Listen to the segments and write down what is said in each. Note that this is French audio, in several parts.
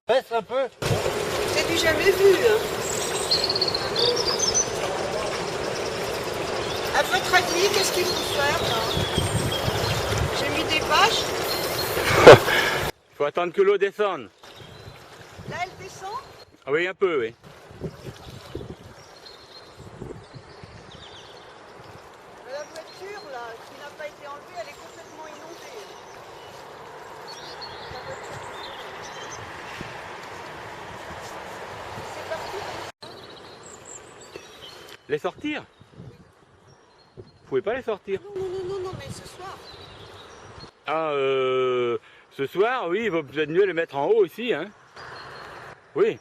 Baisse un peu. C'est du jamais vu. Hein. À votre avis, qu'est-ce qu'il faut faire là? J'ai mis des bâches. Il faut attendre que l'eau descende. Là, elle descend. Ah oui, un peu, oui. La voiture là, qui n'a pas été enlevée, elle est complètement inondée. La voiture. C'est parti. Les sortir? Vous pouvez pas les sortir? Non, mais ce soir. Ah, ce soir, oui, il vaut peut-être mieux les mettre en haut aussi, hein. Oui.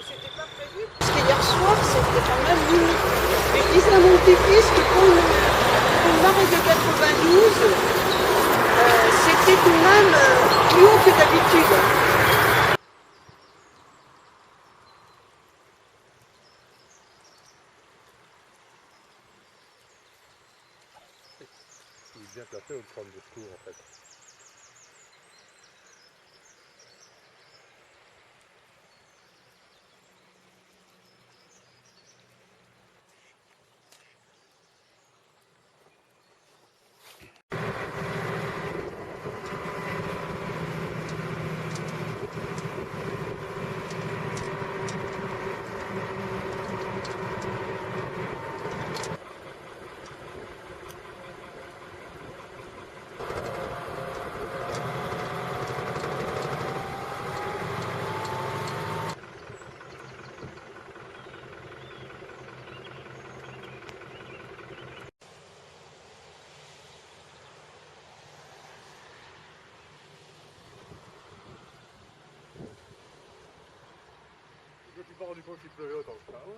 C'était pas prévu, parce qu'hier soir, c'était quand même limite. Mais je disais à mon petit-fils que pour une marée de 92, c'était tout de même plus haut que d'habitude. Il est bien placé au prendre de secours en fait. Je me suis pas rendu compte qu'il pleuvait autant que ça. Ouais.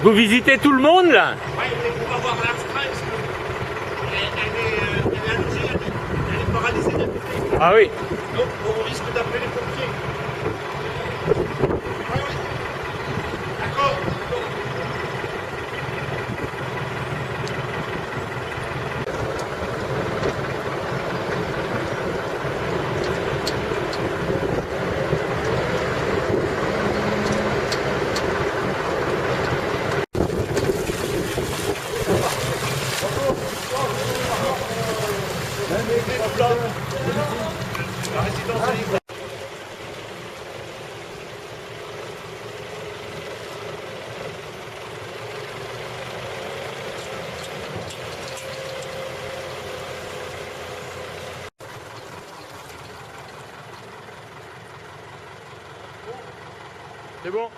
Vous visitez tout le monde là? Oui, on va voir l'Arstrein, parce qu'elle est allongée, elle est paralysée d'un côté. Ah oui. Donc on risque d'appeler les pompiers. Oui, oui. D'accord. La résidence est libre. C'est bon.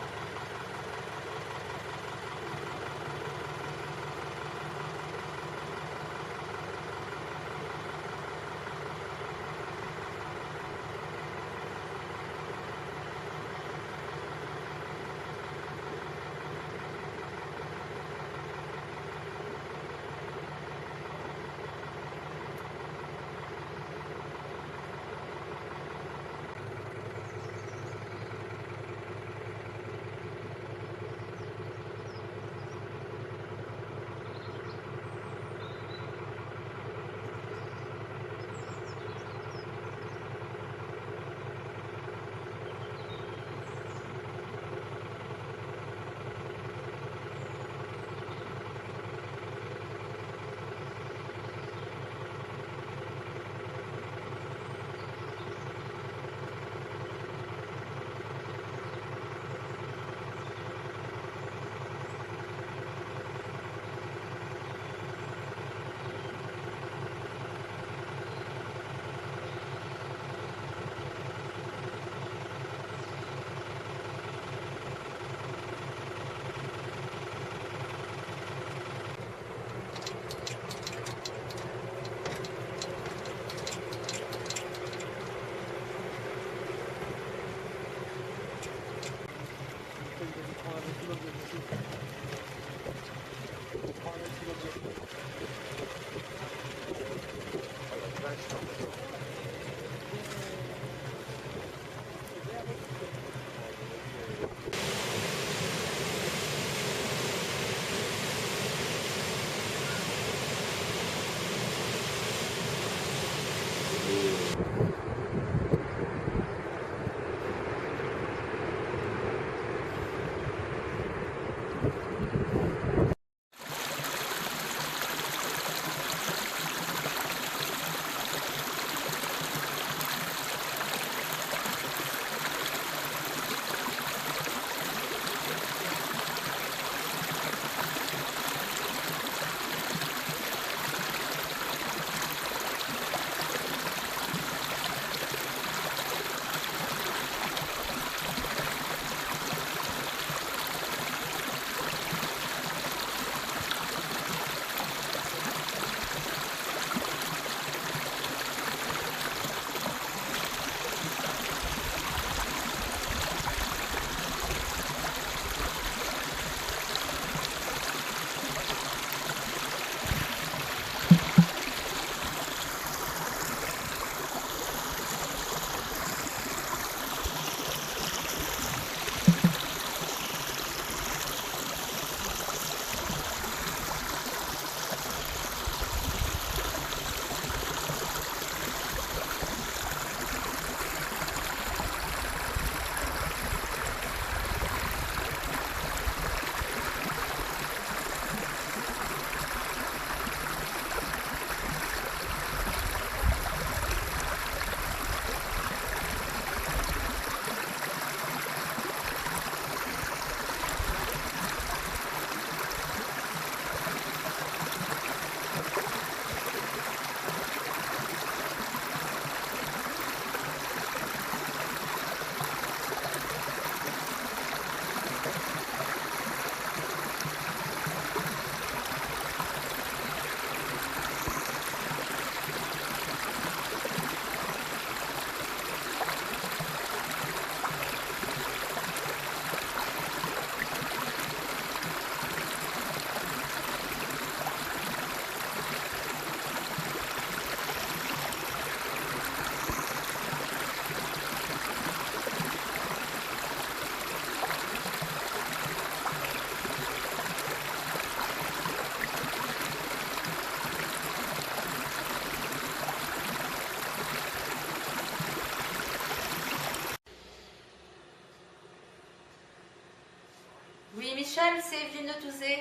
Oui, Michel, c'est Evelyne de Touzé.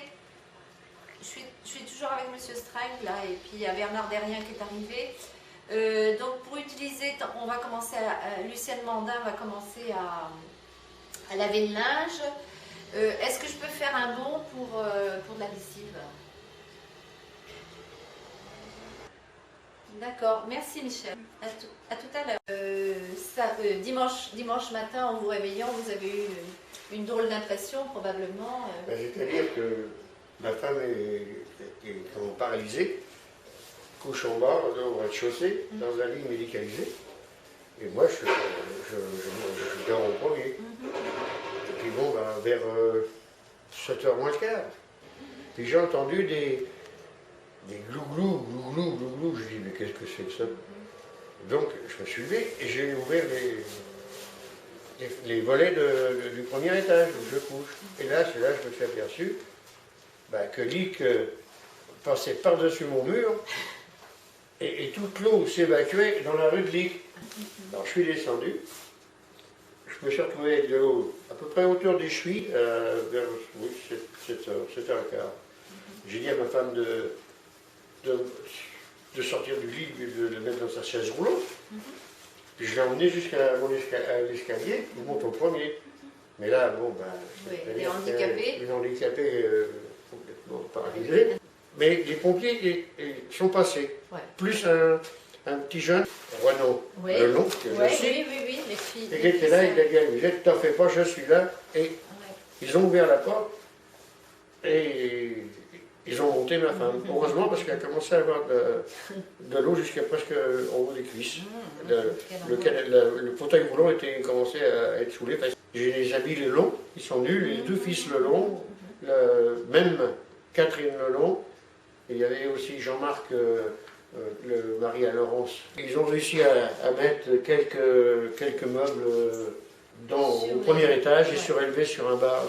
Je suis toujours avec Monsieur Streng, là, et puis il y a Bernard Derrien qui est arrivé. Donc pour utiliser, on va commencer Lucienne Mandin va commencer à laver le linge. Est-ce que je peux faire un don pour de la lessive? D'accord, merci Michel. À tout à l'heure. Dimanche matin, en vous réveillant, vous avez eu une drôle d'impression, probablement. C'est-à-dire que ma femme est paralysée, couche en bas, au rez-de-chaussée, dans un lit médicalisé. Et moi, je dors au premier. Et puis bon, vers 7h moins le quart. Puis j'ai entendu des glouglous, glouglous, glouglous. Je dis, mais qu'est-ce que c'est que ça? Donc, je me suis levé et j'ai ouvert les volets du premier étage où je couche. Et là, c'est là que je me suis aperçu que Lick passait par-dessus mon mur et toute l'eau s'évacuait dans la rue de Lick. Alors, je suis descendu. Je me suis retrouvé avec de l'eau à peu près à hauteur des chevilles, vers 7h15. J'ai dit à ma femme de sortir du lit, de le mettre dans sa chaise roulante. Puis je l'ai emmené jusqu'à l'escalier, il monte au premier. Mais là, bon, oui, il est handicapé. Il est handicapé, complètement paralysé. Mais les pompiers sont passés. Ouais. Plus un petit jeune, Renaud, oui. Long, que je suis. Oui, les filles. Et qui était là, il a dit, ne t'en fais pas, je suis là. Et ils ont ouvert la porte et ils ont monté ma femme. Heureusement, parce qu'elle a commencé à avoir de l'eau jusqu'à presque au haut des cuisses. Le fauteuil roulant commençait à être saoulé. J'ai les habits Lelon, ils sont nuls, les deux fils Lelon, même Catherine Lelon. Et il y avait aussi Jean-Marc, le mari à Laurence. Ils ont réussi à mettre quelques meubles au premier étage et surélever sur un bar,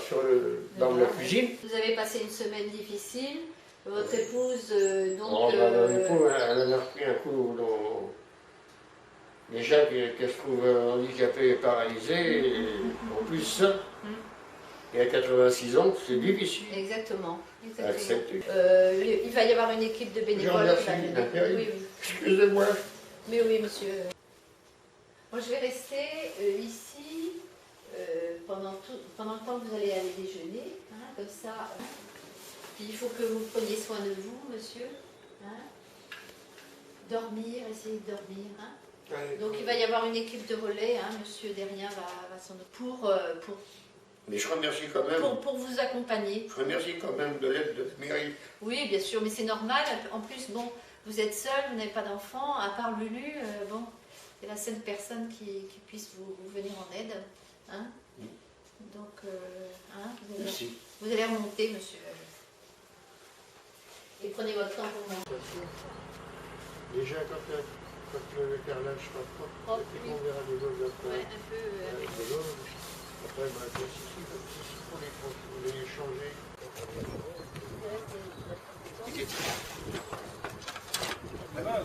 dans la cuisine. Vous avez passé une semaine difficile. Votre épouse, donc... Elle a pris un coup déjà qu'elle se trouve handicapée et paralysée, et en plus ça, et à 86 ans, c'est difficile Exactement. à Exactement. accepter. Il va y avoir une équipe de bénévoles qui va remercie, venir. Nathalie. Oui, oui. Excusez-moi. Mais oui, monsieur. Moi, je vais rester ici pendant le temps que vous allez aller déjeuner. Hein, comme ça. Puis il faut que vous preniez soin de vous, monsieur. Hein. Dormir, essayez de dormir. Hein. Donc il va y avoir une équipe de relais. Hein, monsieur Derrien va s'en occuper Mais je remercie quand même. pour vous accompagner. Je remercie quand même de l'aide de la mairie. Oui, bien sûr, mais c'est normal. En plus, bon, vous êtes seul, vous n'avez pas d'enfant, à part Lulu, bon, c'est la seule personne qui puisse vous venir en aide. Hein. Donc, hein, Merci. vous allez remonter, monsieur. Et prenez votre temps pour moi. Déjà, quand le carrelage sera propre, Oui. on verra des choses après. Ouais, un peu. Avec de l'eau. Après, ici, pour les changer. Ah,